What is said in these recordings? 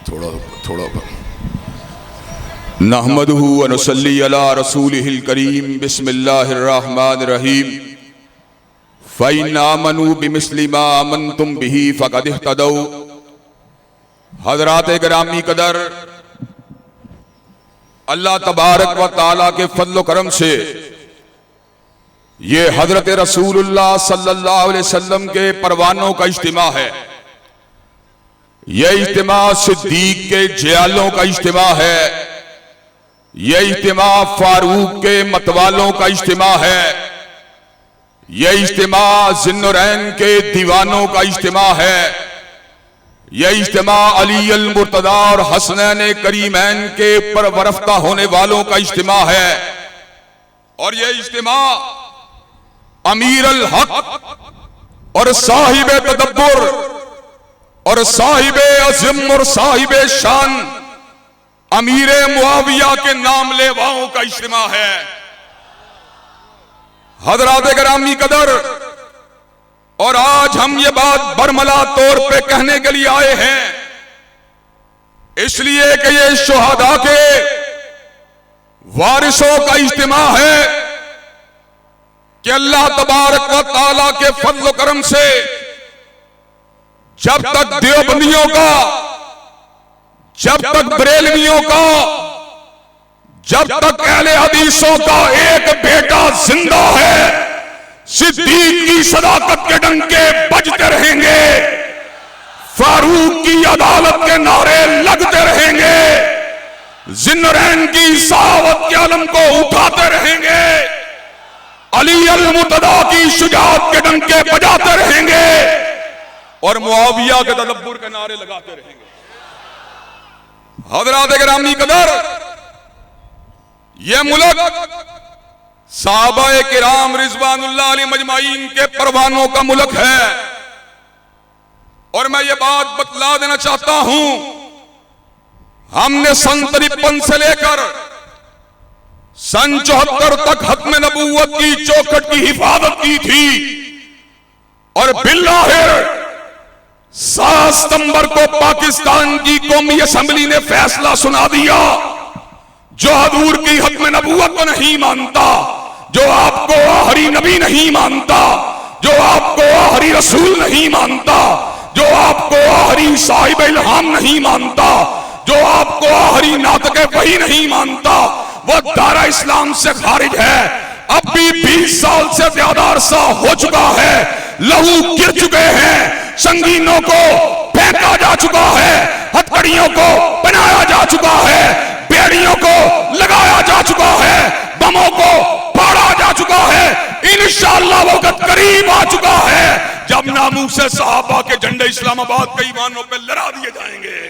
تھوڑا نحمدہ و نصلی علی رسولہ الکریم بسم اللہ الرحمن الرحیم فَإِنْ آمَنُوا بِمِثْلِ مَا آمَنْتُمْ بِهِ فَقَدِ اهْتَدَوْا۔ حضرات گرامی قدر، اللہ تبارک و تعالیٰ کے فضل و کرم سے یہ حضرت رسول اللہ صلی اللہ علیہ وسلم کے پروانوں کا اجتماع ہے۔ یہ اجتماع صدیق کے جیالوں کا اجتماع ہے، یہ اجتماع فاروق کے متوالوں کا اجتماع ہے، یہ اجتماع ذوالنورین کے دیوانوں کا اجتماع ہے، یہ اجتماع علی المرتضی اور حسنین کریمین کے پرورفتہ ہونے والوں کا اجتماع ہے، اور یہ اجتماع امیر الحق اور صاحب تدبر اور صاحب عزم اور صاحب شان امیر معاویہ کے نام لیواؤں کا اجتماع ہے۔ حضرات گرامی قدر، اور آج ہم یہ بات برملا طور پہ کہنے کے لیے آئے ہیں، اس لیے کہ یہ شہداء کے وارثوں کا اجتماع ہے کہ اللہ تبارک و تعالیٰ کے فضل و کرم سے جب تک دیوبندیوں کا، جب تک بریلویوں کا، جب تک اہل حدیثوں کا ایک بیٹا زندہ ہے، صدیق کی صداقت کے ڈنکے بجتے رہیں گے، فاروق کی عدالت کے نعرے لگتے رہیں گے، ذوالنورین کی سعادت کے علم کو اٹھاتے رہیں گے، علی المرتضی کی شجاعت کے ڈنکے بجاتے رہیں گے، اور معاویہ کے تدبر کے نعرے لگاتے رہیں گے۔ حضرات گرامی قدر، یہ ملک صحابہ کرام رضوان اللہ علیہ مجمعین کے پروانوں کا ملک ہے، اور میں یہ بات بتلا دینا چاہتا ہوں، ہم نے سن 53 سے لے کر سن 74 تک ختم نبوت کی چوکھٹ کی حفاظت کی تھی، اور بالآخر 7 ستمبر کو پاکستان کی قومی اسمبلی نے فیصلہ سنا دیا، جو حضور کی ختم نبوت کو نہیں مانتا، جو آپ کو آخری نبی نہیں مانتا، جو آپ کو آخری رسول نہیں مانتا، جو آپ کو آخری صاحب الہام نہیں مانتا، جو آپ کو آخری ناطق وحی نہیں مانتا، وہ دائرہ اسلام سے خارج ہے۔ اب بھی 20 سال سے زیادہ عرصہ ہو چکا ہے، لہو گر چکے ہیں، سنگینوں کو پھینکا جا چکا ہے، ہتھکڑیوں کو بنایا جا چکا ہے، بیڑیوں کو لگایا جا چکا ہے، بموں کو پاڑا جا چکا ہے، انشاءاللہ وقت قریب آ چکا ہے جب ناموس صحابہ کے جھنڈے اسلام آباد کے ایوانوں پہ لہرا دیے جائیں گے۔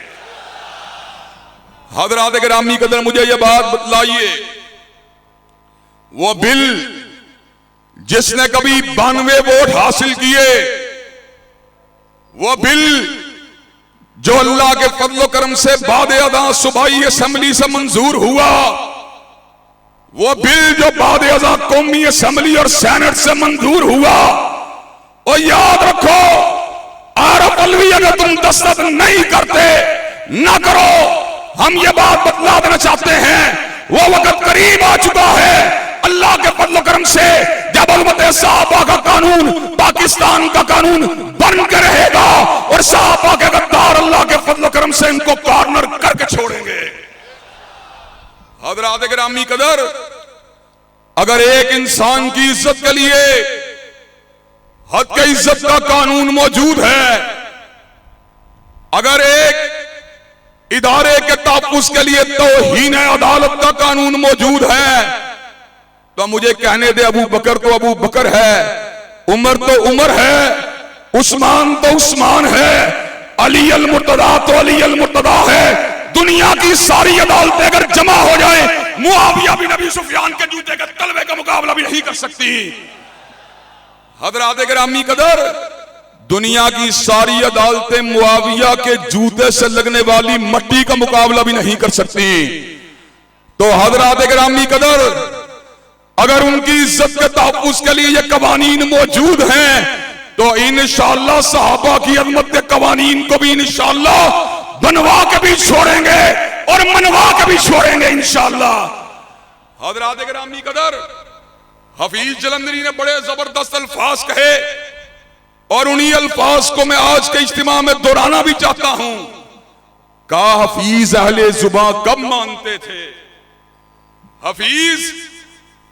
حضرات گرامی قدر، مجھے یہ بات بتلائیے، وہ بل جس نے کبھی 92 ووٹ حاصل کیے، وہ بل جو اللہ کے فضل و کرم سے بعد ازاں صوبائی اسمبلی سے منظور ہوا، وہ بل جو بعد ازاں قومی اسمبلی اور سینٹ سے منظور ہوا، اور یاد رکھو، عارف علوی اگر تم دستخط نہیں کرتے، نہ کرو، ہم یہ بات بتلا دینا چاہتے ہیں، وہ وقت قریب آ چکا ہے، اللہ کے فضل و کرم سے جب علمت صحابہ کا قانون پاکستان کا قانون بن کے رہے گا، اور صحابہ کے غدار اللہ کے فضل و کرم سے ان کو کارنر کر کے چھوڑیں گے۔ حضرات گرامی قدر، اگر ایک انسان کی عزت کے لیے حد کے عزت کا قانون موجود ہے، اگر ایک ادارے کے تحفظ کے لیے توہین عدالت کا قانون موجود ہے، تو مجھے کہنے دے، ابو بکر تو ابو بکر ہے، عمر تو عمر ہے، عثمان تو عثمان ہے، علی المرتضی تو علی المرتضی ہے۔ دنیا کی ساری عدالتیں اگر جمع ہو جائیں، معاویہ بن ابی سفیان کے جوتے کے تلوے کا مقابلہ بھی نہیں کر سکتی۔ حضرات گرامی قدر، دنیا کی ساری عدالتیں معاویہ کے جوتے سے لگنے والی مٹی کا مقابلہ بھی نہیں کر سکتی۔ تو حضرات گرامی قدر، اگر ان کی عزت کے تحفظ کے لیے یہ قوانین موجود ہیں، تو انشاءاللہ صحابہ کی عظمت کے قوانین کو بھی انشاءاللہ بنوا کے بھی چھوڑیں گے اور منوا کے بھی چھوڑیں گے انشاءاللہ۔ حضرات گرامی قدر، حفیظ جلندری نے بڑے زبردست الفاظ کہے اور انہی الفاظ کو میں آج کے اجتماع میں دہرانا بھی چاہتا ہوں۔ کہا حفیظ اہل زباں کب مانتے تھے، حفیظ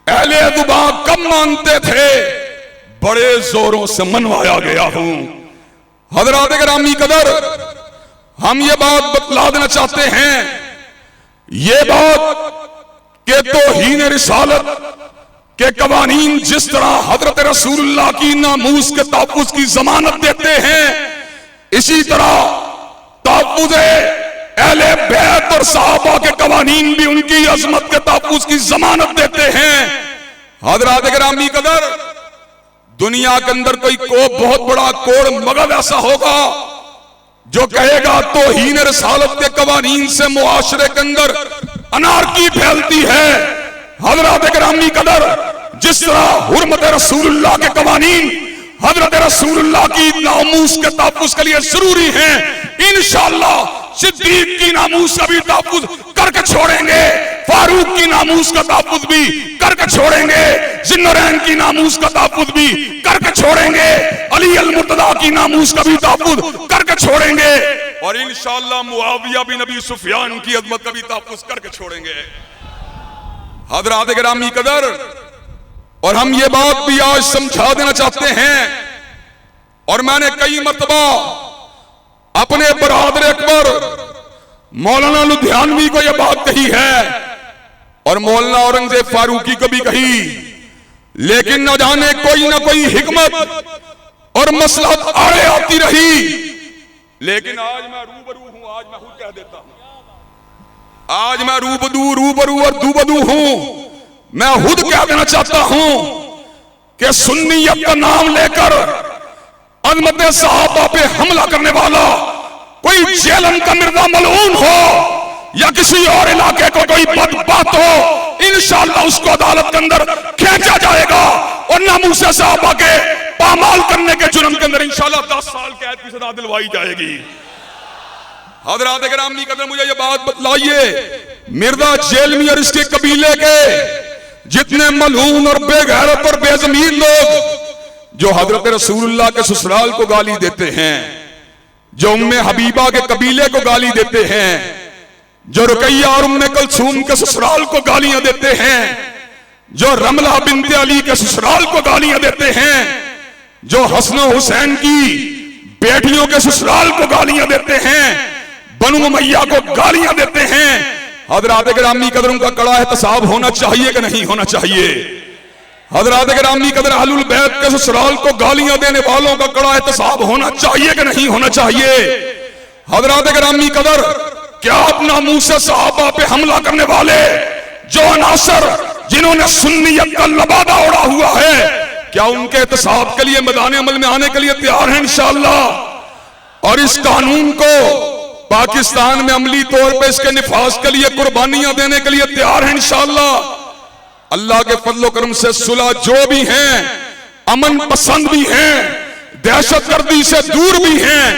اہل زباں کب مانتے تھے، بڑے زوروں سے منوایا گیا ہوں۔ حضرات گرامی قدر، ہم یہ بات بتلا دینا چاہتے ہیں، یہ بات کہ توہین رسالت کے قوانین جس طرح حضرت رسول اللہ کی ناموس کے تحفظ کی ضمانت دیتے ہیں، اسی طرح تحفظ اہل بیت اور صحابہ کے قوانین بھی ان کی عظمت کے تحفظ کی ضمانت دیتے ہیں۔ حضرات گرامی قدر، دنیا کے اندر کوئی بہت بڑا کوڑ مغل ایسا ہوگا جو کہے گا توہین رسالت کے قوانین سے معاشرے کے اندر انارکی پھیلتی ہے۔ حضرات گرامی قدر، جس طرح حرمت رسول اللہ کے قوانین حضرت رسول اللہ کی ناموس کے تحفظ کے لیے ضروری ہیں، انشاءاللہ صدیق کی ناموس کا بھی تحفظ کر کے چھوڑیں گے، فاروق کی ناموس کا تحفظ بھی کر کے چھوڑیں گے، ذی النورین کی ناموس کا تحفظ بھی کر کے چھوڑیں گے، علی المرتضیٰ کی ناموس کا بھی تحفظ کر کے چھوڑیں گے، اور انشاءاللہ معاویہ بن ابی سفیان کی عظمت کا بھی تحفظ کر کے چھوڑیں گے۔ حضرات گرامی قدر، اور ہم یہ بات بھی آج سمجھا دینا چاہتے ہیں، اور میں نے کئی مرتبہ اپنے برادر اکبر مولانا لدھیانوی کو یہ بات کہی ہے اور مولانا اورنگزیب فاروقی کو بھی کہی، لیکن نہ جانے کوئی نہ کوئی حکمت اور مصلحت آڑے آتی رہی، لیکن آج میں روبرو ہوں، آج میں خود کہہ دیتا ہوں، آج میں روبرو اور دوبدو ہوں، میں خود کہہ دینا چاہتا ہوں کہ سنیت کا نام لے کر عظمت صحابہ پہ حملہ کرنے والا کوئی جیلن کا مرزا ملعون ہو یا کسی اور علاقے کو کوئی بدبخت ہو، انشاءاللہ اس کو عدالت کے اندر کھینچا جائے گا اور ناموس صحابہ کے پامال کرنے کے جرم کے اندر انشاءاللہ 10 سال قید کی سزا دلوائی جائے گی۔ حضرات گرامی قدر، مجھے یہ بات بتلائیے، مرزا جیلمی اور اس کے قبیلے کے جتنے ملعون اور بے غیرت اور بے ضمیر لوگ جو حضرت رسول اللہ کے سسرال کو گالی دیتے ہیں، جو ام حبیبہ کے قبیلے کو گالی دیتے ہیں، جو رقیہ اور ام کلثوم کے سسرال کو گالیاں دیتے ہیں، جو رملہ بنت علی کے سسرال کو گالیاں دیتے ہیں، جو حسن و حسین کی بیٹیوں کے سسرال کو گالیاں دیتے ہیں، بنو امیہ کو گالیاں دیتے ہیں، حضرات گرامی قدروں کا کڑا احتساب ہونا چاہیے کہ نہیں ہونا چاہیے؟ حضرات گرامی قدر، اہل البیت کے سسرال کو گالیاں دینے والوں کا کڑا احتساب ہونا چاہیے کہ نہیں ہونا چاہیے؟ حضرات گرامی قدر، کیا آپ ناموس صحابہ پہ حملہ کرنے والے جو عناصر جنہوں نے سنیت کا لبادہ اڑا ہوا ہے، کیا ان کے احتساب کے لیے میدان عمل میں آنے کے لیے تیار ہیں انشاءاللہ؟ اور اس قانون کو پاکستان میں عملی طور پہ اس کے نفاذ کے لیے قربانیاں دینے کے لیے تیار ہیں انشاءاللہ؟ اللہ کے فضل و کرم سے صلح جو بھی ہیں، امن پسند بھی ہیں، دہشت گردی سے دور بھی ہیں،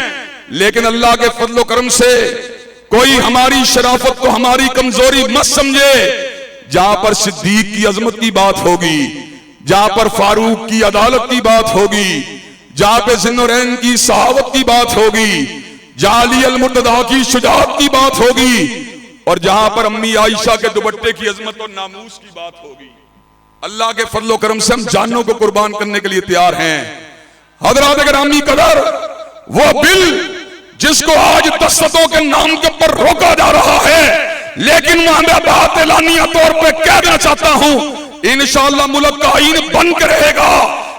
لیکن اللہ کے فضل و کرم سے کوئی ہماری شرافت کو ہماری کمزوری مت سمجھے۔ جہاں پر صدیق کی عظمت کی بات ہوگی، جہاں پر فاروق کی عدالت کی بات ہوگی، جہاں پہ ذی النورین کی صحابت کی بات ہوگی، جہاں علی المرتضیٰ کی شجاعت کی بات ہوگی، اور جہاں پر امی عائشہ کے دوپٹے کی عظمت اور ناموس کی بات ہوگی، اللہ کے فضل و کرم سے ہم جانوں کو قربان کرنے کے لیے تیار ہیں۔ حضرات گرامی قدر، وہ بل جس کو آج دستوں کے نام کے پر روکا جا رہا ہے، لیکن میں بات اعلانیہ طور پہ کہہ دینا چاہتا ہوں، انشاءاللہ ملک کا آئین بن کے رہے گا۔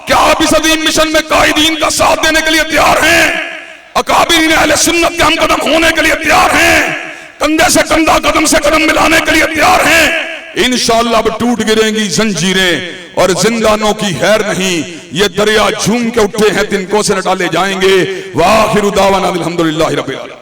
کیا آپ اس عظیم مشن میں قائدین کا ساتھ دینے کے لیے تیار ہیں؟ اکابرین اہل سنت کے ہم قدم ہونے کے لیے تیار ہیں؟ کندھے سے کندھا، قدم سے قدم ملانے کے لیے تیار ہیں؟ انشاءاللہ اب ٹوٹ گریں گی زنجیریں اور زندانوں کی خیر نہیں، یہ دریا جھوم کے اٹھے ہیں تنکوں سے نہ ڈالے جائیں گے۔ وآخر دعوانا الحمدللہ رب العالمین۔